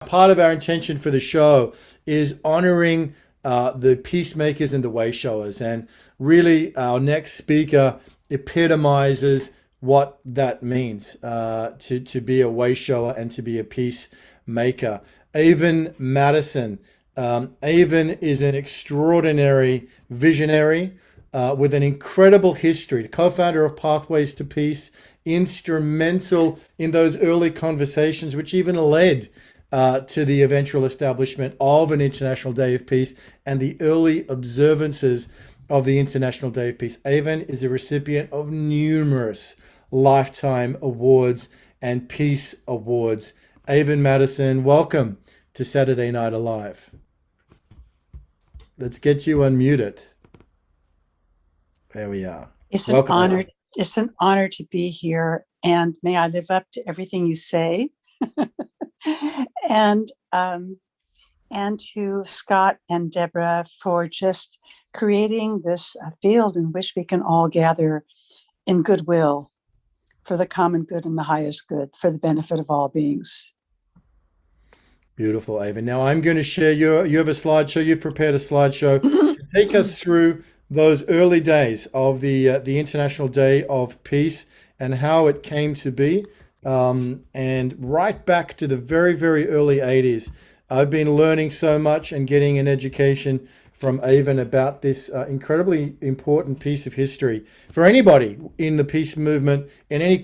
part of our intention for the show is honoring the peacemakers and the wayshowers. And really, our next speaker epitomizes what that means to be a wayshower and to be a peacemaker. Avon Mattison. Avon is an extraordinary visionary with an incredible history, the co-founder of Pathways to Peace, instrumental in those early conversations, which even led to the eventual establishment of an International Day of Peace and the early observances of the International Day of Peace. Avon is a recipient of numerous lifetime awards and peace awards. Avon Mattison, welcome to Saturday Night Alive. Let's get you unmuted. There we are. It's Welcome, an honor. Avon. It's an honor to be here, and may I live up to everything you say. and to Scott and Deborah for just creating this field in which we can all gather in goodwill for the common good and the highest good, for the benefit of all beings. Beautiful, Avon. Now I'm going to share you have a slideshow. You've prepared a slideshow to take us through those early days of the International Day of Peace and how it came to be, and right back to the very, very early 80s. I've been learning so much and getting an education from Avon about this incredibly important piece of history for anybody in the peace movement, in any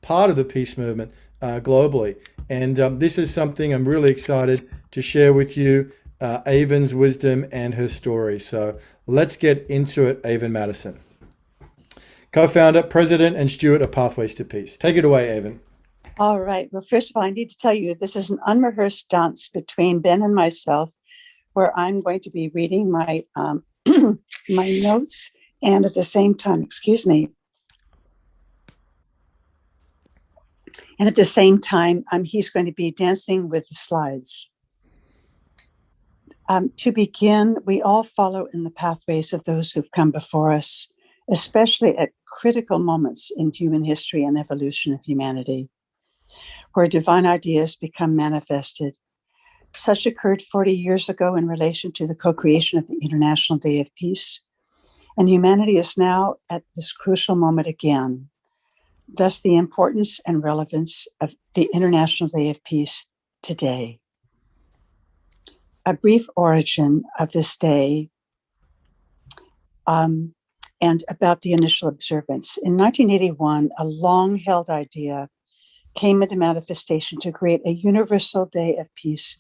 part of the peace movement globally. And this is something I'm really excited to share with you, Avon's wisdom and her story. So let's get into it, Avon Mattison. Co-founder, president, and steward of Pathways to Peace. Take it away, Avon. All right. Well, first of all, I need to tell you, this is an unrehearsed dance between Ben and myself, where I'm going to be reading my my notes, and at the same time, and at the same time, he's going to be dancing with the slides. To begin, we all follow in the pathways of those who've come before us, especially at critical moments in human history and evolution of humanity, where divine ideas become manifested. Such occurred 40 years ago in relation to the co-creation of the International Day of Peace, and humanity is now at this crucial moment again. Thus, the importance and relevance of the International Day of Peace today. A brief origin of this day and about the initial observance. In 1981, a long-held idea came into manifestation to create a universal day of peace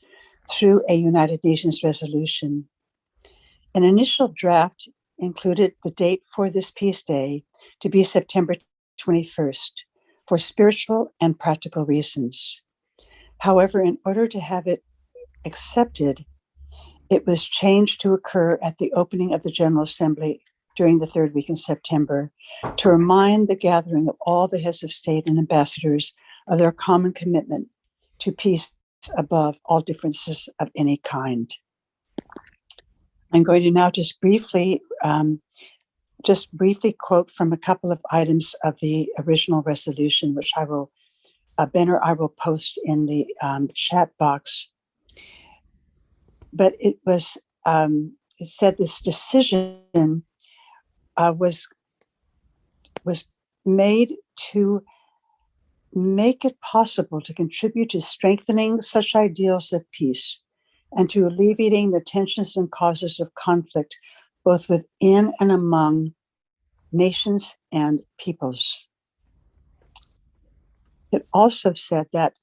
through a United Nations resolution. An initial draft included the date for this peace day to be September 21st for spiritual and practical reasons. However, in order to have it accepted, it was changed to occur at the opening of the General Assembly during the third week in September to remind the gathering of all the heads of state and ambassadors of their common commitment to peace above all differences of any kind. I'm going to now just briefly quote from a couple of items of the original resolution, which I will, Ben or I will post in the chat box. But it was, it said this decision was made to make it possible to contribute to strengthening such ideals of peace and to alleviating the tensions and causes of conflict, both within and among nations and peoples. It also said that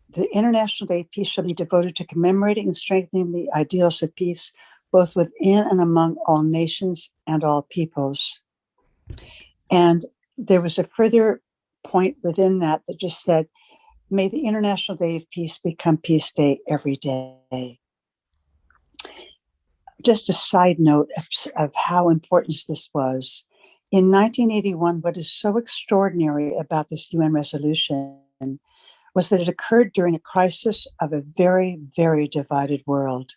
the International Day of Peace shall be devoted to commemorating and strengthening the ideals of peace, both within and among all nations and all peoples. And there was a further point within that just said, may the International Day of Peace become Peace Day every day. Just a side note of how important this was. In 1981, what is so extraordinary about this UN resolution was that it occurred during a crisis of a very, very divided world.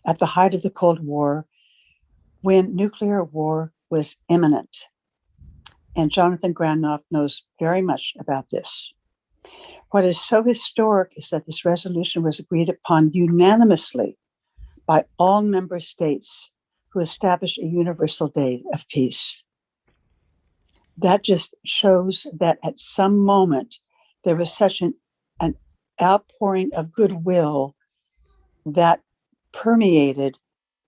At the height of the Cold War, when nuclear war was imminent. And Jonathan Granoff knows very much about this. What is so historic is that this resolution was agreed upon unanimously by all member states who established a universal day of peace. That just shows that at some moment there was such an outpouring of goodwill that permeated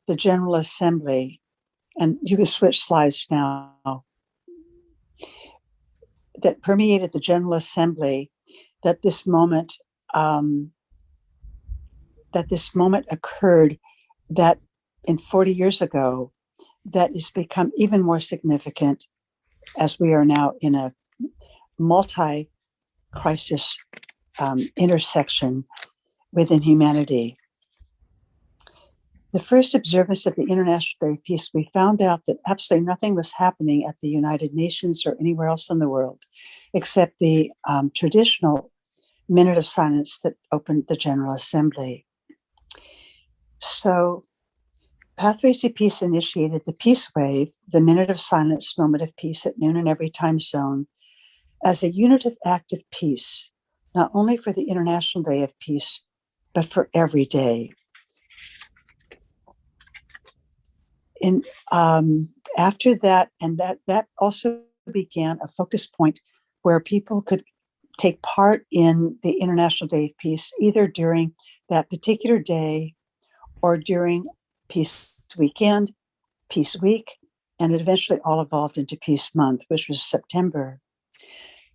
the General Assembly. And you can switch slides now. That permeated the General Assembly, that this moment occurred, that in 40 years ago, that has become even more significant as we are now in a multi-crisis intersection within humanity. The first observance of the International Day of Peace, we found out that absolutely nothing was happening at the United Nations or anywhere else in the world, except the traditional minute of silence that opened the General Assembly. So Pathways to Peace initiated the Peace Wave, the minute of silence, moment of peace at noon in every time zone, as a unitive act of peace, not only for the International Day of Peace, but for every day. And after that, and that also began a focus point where people could take part in the International Day of Peace, either during that particular day or during Peace Weekend, Peace Week, and it eventually all evolved into Peace Month, which was September.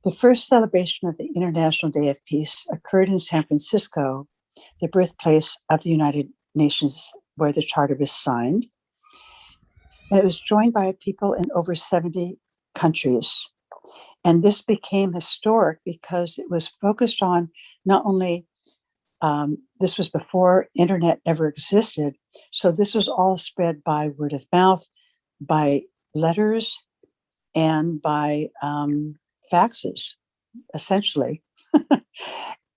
The first celebration of the International Day of Peace occurred in San Francisco, the birthplace of the United Nations, where the charter was signed. And it was joined by people in over 70 countries. And this became historic because it was focused on not only, this was before internet ever existed, so this was all spread by word of mouth, by letters, and by faxes, essentially.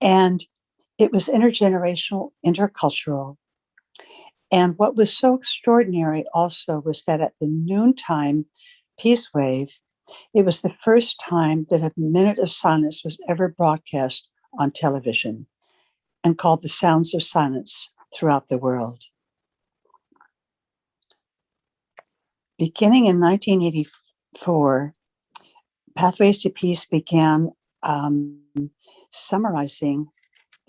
And it was intergenerational, intercultural. And what was so extraordinary also was that at the noontime Peace Wave, it was the first time that a minute of silence was ever broadcast on television and called the Sounds of Silence throughout the world. Beginning in 1984, Pathways to Peace began summarizing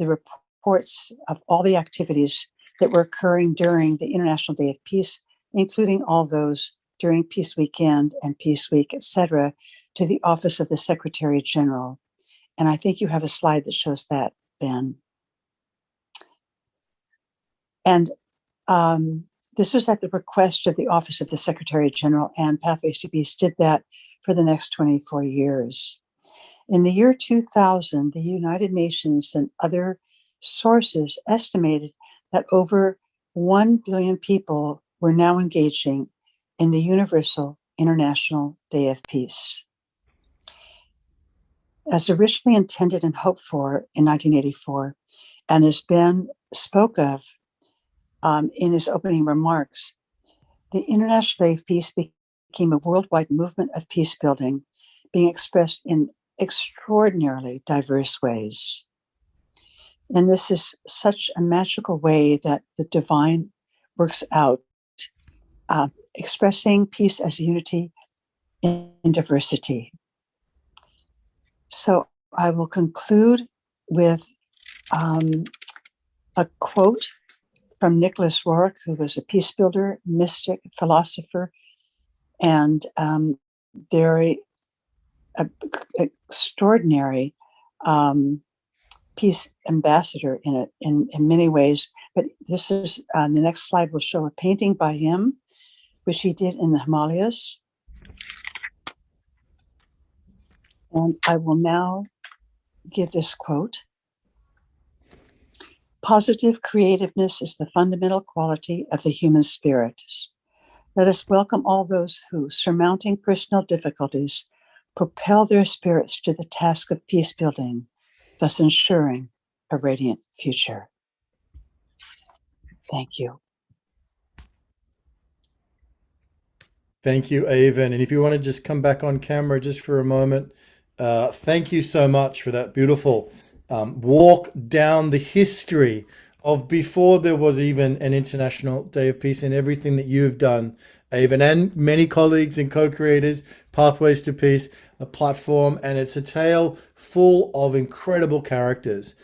the reports of all the activities that were occurring during the International Day of Peace, including all those during Peace Weekend and Peace Week, etc., to the Office of the Secretary General. And I think you have a slide that shows that, Ben. And this was at the request of the Office of the Secretary General, and Pathways to Peace did that for the next 24 years. In the year 2000, the United Nations and other sources estimated that over 1 billion people were now engaging in the Universal International Day of Peace. As originally intended and hoped for in 1984, and as Ben spoke of in his opening remarks, the International Day of Peace became a worldwide movement of peace building, being expressed in extraordinarily diverse ways. And this is such a magical way that the divine works out, expressing peace as unity in diversity. So I will conclude with a quote from Nicholas Roerich, who was a peace builder, mystic, philosopher, and very extraordinary peace ambassador in many ways. But this is the next slide will show a painting by him, which he did in the Himalayas. And I will now give this quote. Positive creativeness is the fundamental quality of the human spirit. Let us welcome all those who, surmounting personal difficulties, propel their spirits to the task of peace building, thus ensuring a radiant future. Thank you. Thank you, Avon. And if you want to just come back on camera just for a moment, Thank you so much for that beautiful walk down the history of before there was even an International Day of Peace and everything that you've done, Avon, and many colleagues and co-creators, Pathways to Peace, a platform, and it's a tale full of incredible characters,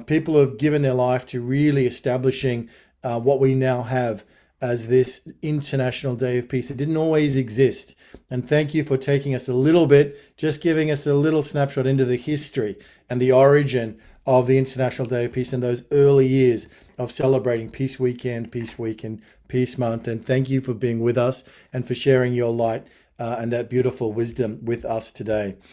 people who have given their life to really establishing what we now have as this International Day of Peace. It didn't always exist. And thank you for taking us a little bit, just giving us a little snapshot into the history and the origin of the International Day of Peace in those early years of celebrating Peace Weekend, Peace Week, and Peace Month. And thank you for being with us and for sharing your light and that beautiful wisdom with us today.